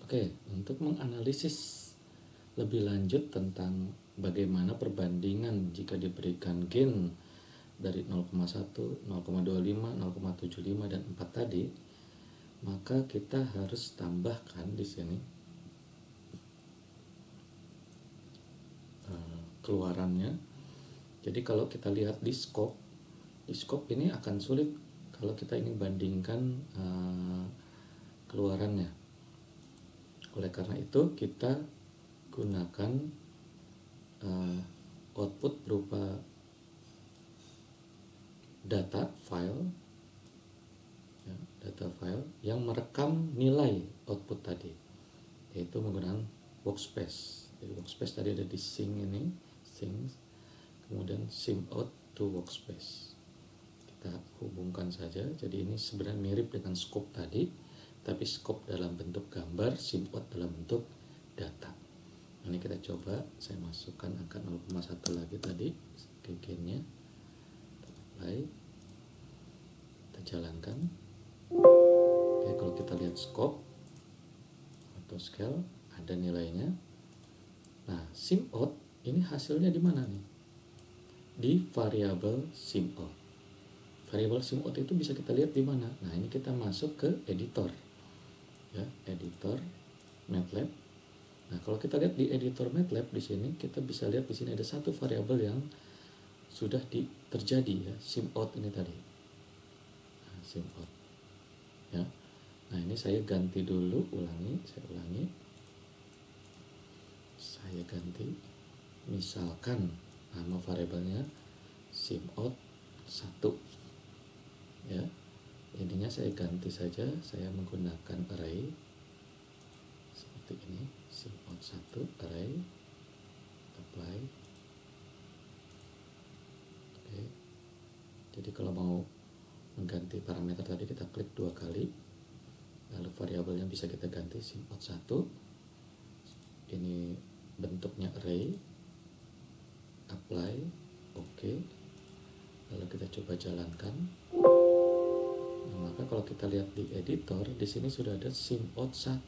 Oke, untuk menganalisis lebih lanjut tentang bagaimana perbandingan jika diberikan gain dari 0,1, 0,25, 0,75 dan 4 tadi, maka kita harus tambahkan di sini keluarannya. Jadi kalau kita lihat di scope ini akan sulit kalau kita ingin bandingkan keluarannya. Oleh karena itu kita gunakan output berupa data file yang merekam nilai output tadi, yaitu menggunakan workspace. Jadi workspace tadi ada di sync ini, kemudian sim out to workspace. Kita hubungkan saja. Jadi ini sebenarnya mirip dengan scope tadi, tapi scope dalam bentuk gambar, sim out dalam bentuk data. Ini kita coba, saya masukkan angka 0,1 lagi tadi ke gainnya, apply, kita jalankan. Oke, kalau kita lihat scope atau scale ada nilainya. Nah, sim out ini hasilnya di mana nih? Di variabel sim out. Variabel sim out itu bisa kita lihat di mana? Nah, ini kita masuk ke editor. Ya, editor MATLAB. Nah, kalau kita lihat di editor MATLAB di sini, kita bisa lihat di sini ada satu variabel yang sudah terjadi ya, sim out ini tadi. Nah, sim out. Ya. Nah, ini saya ganti dulu, saya ulangi. Saya ganti, misalkan nama variabelnya sim out 1. Ya. Ininya saya ganti saja, saya menggunakan array seperti ini, sim out 1 array, apply. Oke. Jadi kalau mau mengganti parameter tadi kita klik 2 kali, lalu variabelnya bisa kita ganti sim out 1. Ini bentuknya array, apply, oke. Lalu kita coba jalankan. Nah, maka kalau kita lihat di editor, di sini sudah ada sim out 1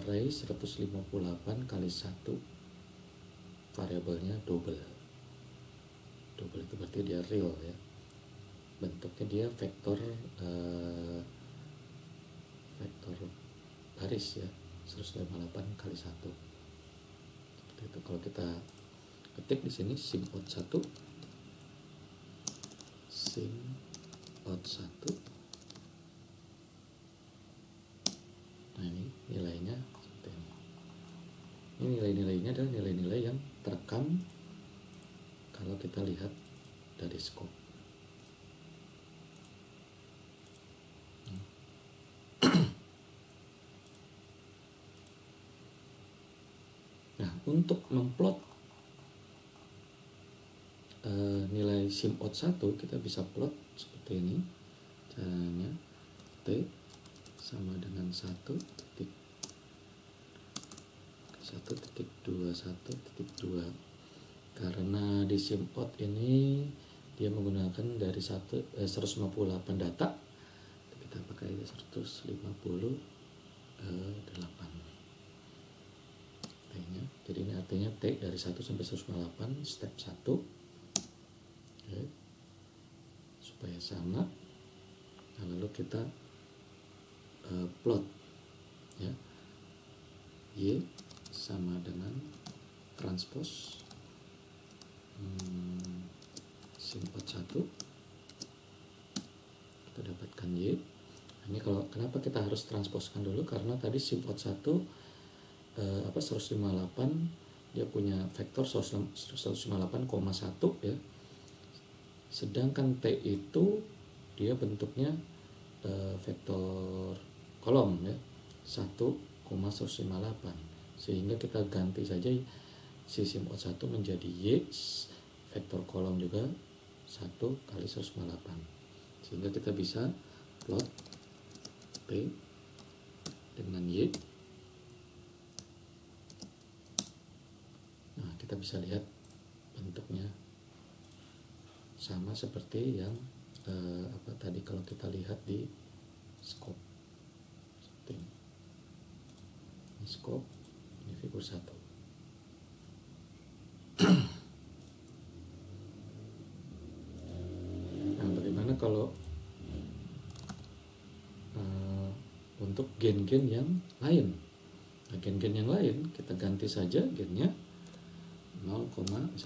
array 158 kali 1, variabelnya double itu berarti dia real ya, bentuknya dia vektor baris ya, 158 kali 1 seperti itu. Kalau kita ketik di sini sim out 1, nah ini nilainya seperti ini. Ini nilai-nilainya adalah nilai-nilai yang terekam kalau kita lihat dari scope. Nah, untuk memplot nilai sim out 1, kita bisa plot seperti ini. Caranya T sama dengan 1.21.2. Karena di sim out ini dia menggunakan dari 158 data, kita pakai 158. Jadi ini artinya T dari 1 sampai 158, step 1. Oke. Supaya sama. Nah, lalu kita plot ya. Y sama dengan transpose sim out 1. Kita dapatkan Y. Ini kalau kenapa kita harus transposkan dulu, karena tadi sim out 1 158 dia punya vektor 158,1 ya. Sedangkan T itu dia bentuknya vektor kolom ya, 1,158. Sehingga kita ganti saja si sim out 1 menjadi Y, vektor kolom juga 1 kali 158. Sehingga kita bisa plot P dengan Y. Nah, kita bisa lihat bentuknya sama seperti yang tadi kalau kita lihat di scope. Ini scope, ini figur 1. Nah, bagaimana kalau untuk gen-gen yang lain? Nah, gen-gen yang lain kita ganti saja gennya 0,25.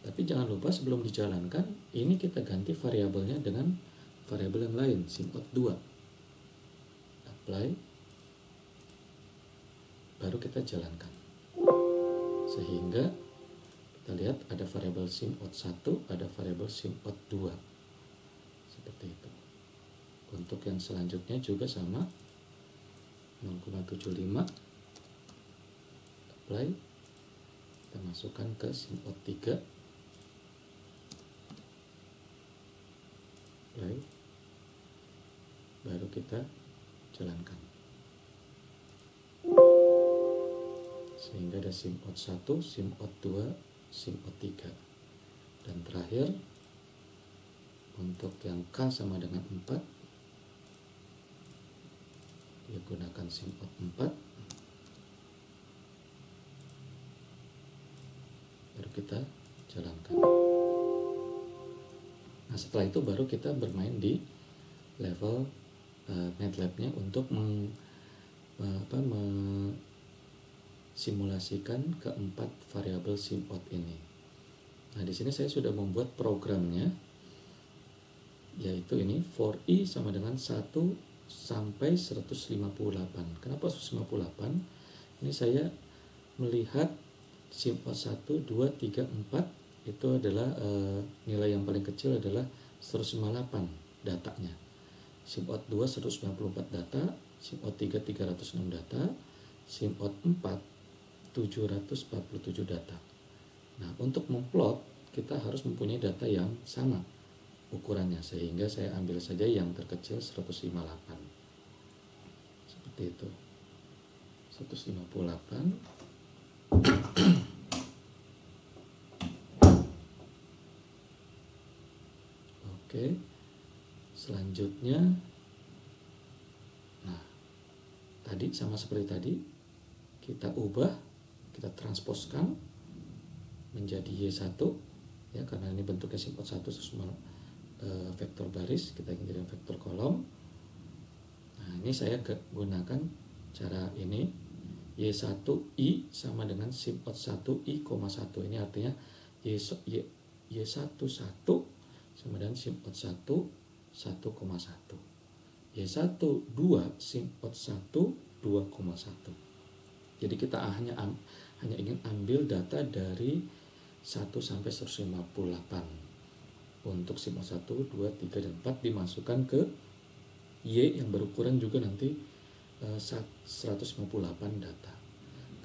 Tapi jangan lupa sebelum dijalankan, ini kita ganti variabelnya dengan variabel yang lain, SIMOD2. Apply, baru kita jalankan. Sehingga kita lihat ada variabel SIMOD1, ada variabel SIMOD2. Seperti itu. Untuk yang selanjutnya juga sama, 0,75. Apply, kita masukkan ke SIMOD3. Apply, baru kita jalankan. Sehingga ada SIMOD1, SIMOD2, SIMOD3. Dan terakhir, untuk yang K sama dengan 4, dia gunakan SIMOD4. Baru kita jalankan. Nah, setelah itu baru kita bermain di level MATLAB-nya untuk simulasikan keempat variabel SIMOD ini. Nah, di sini saya sudah membuat programnya, yaitu ini for i sama dengan 1 sampai 158. Kenapa 158? Ini saya melihat SIMOD 1, 2, 3, 4 itu adalah nilai yang paling kecil adalah 158 datanya. SIMOD 2 194 data, SIMOD 3 306 data, SIMOD 4 747 data. Nah, untuk memplot kita harus mempunyai data yang sama ukurannya, sehingga saya ambil saja yang terkecil 158. Seperti itu. 158. Oke. Selanjutnya, nah, tadi sama seperti tadi, kita ubah, kita transposkan menjadi Y1, ya, karena ini bentuknya SIMOD 1 vektor baris, kita ingin jadi vektor kolom. Nah, ini saya gunakan cara ini, Y1I sama dengan SIMOD 1I,1. Ini artinya Y11 sama dengan SIMOD 1 1,1. Y12 SIMOD 1 2,1. Jadi kita hanya ingin ambil data dari 1 sampai 158. Untuk SIMOD 1, 2, 3, dan 4 dimasukkan ke Y yang berukuran juga nanti 158 data.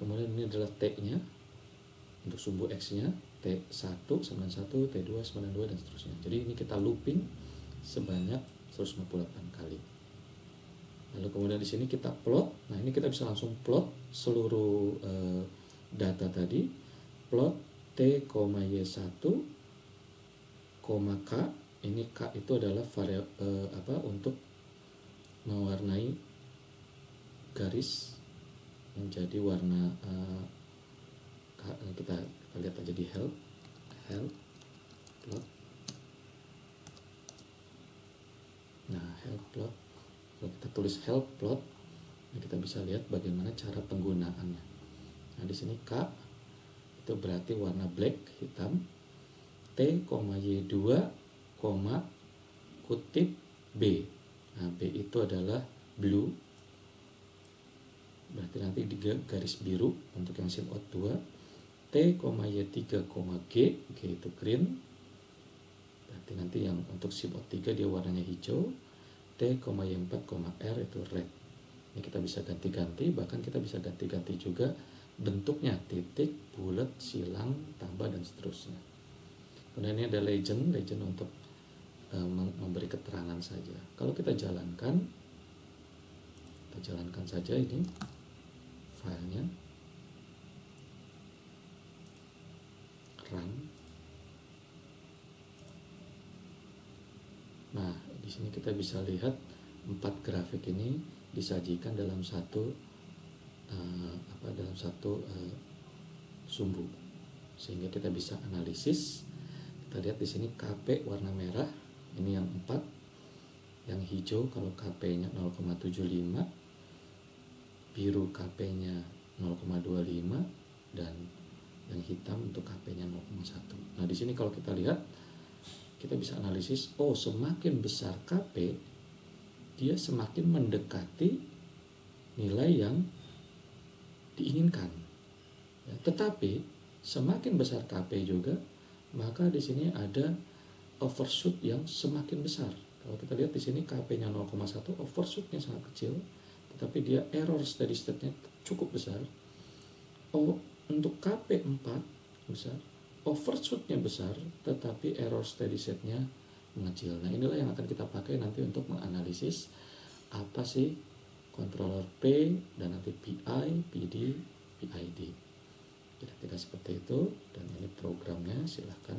Kemudian ini adalah T-nya untuk sumbu X-nya, T1 sama dengan 1, T2 sama dengan 2, dan seterusnya. Jadi ini kita looping sebanyak 158 kali. Lalu kemudian di sini kita plot. Nah, ini kita bisa langsung plot seluruh data tadi. Plot T, Y1, K. Ini K itu adalah variabel untuk mewarnai garis menjadi warna kita lihat aja di help plot. Nah, help plot, kalau kita tulis help plot, nah kita bisa lihat bagaimana cara penggunaannya. Nah, di sini K itu berarti warna black, hitam. T, Y2, kutip B. Nah, B itu adalah blue, berarti nanti di garis biru untuk yang SIMOD 2. T, Y3, G itu green, berarti nanti yang untuk SIMOD 3 dia warnanya hijau. T, Y4, R itu red. Ini kita bisa ganti-ganti, bahkan kita bisa ganti-ganti juga bentuknya, titik, bulat, silang, tambah, dan seterusnya. Kemudian ini ada legend untuk memberi keterangan saja. Kalau kita jalankan saja ini filenya, run. Nah, di sini kita bisa lihat 4 grafik ini disajikan dalam satu sumbu, sehingga kita bisa analisis. Kita lihat di sini KP warna merah ini yang 4, yang hijau kalau KP-nya 0,75, biru KP-nya 0,25, dan yang hitam untuk KP-nya 0,1. Nah, di sini kalau kita lihat, kita bisa analisis, semakin besar KP, dia semakin mendekati nilai yang diinginkan. Ya, tetapi semakin besar KP juga, maka di sini ada overshoot yang semakin besar. Kalau kita lihat di sini KP-nya 0,1, overshoot-nya sangat kecil, tetapi dia error steady state-nya cukup besar. Untuk KP 4 besar, overshoot-nya besar, tetapi error steady state-nya mengecil. Nah, inilah yang akan kita pakai nanti untuk menganalisis apa sih controller P dan nanti PI, PD, PID. Kira-kira seperti itu, dan ini programnya silahkan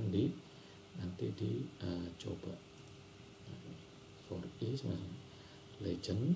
nanti dicoba. For E legend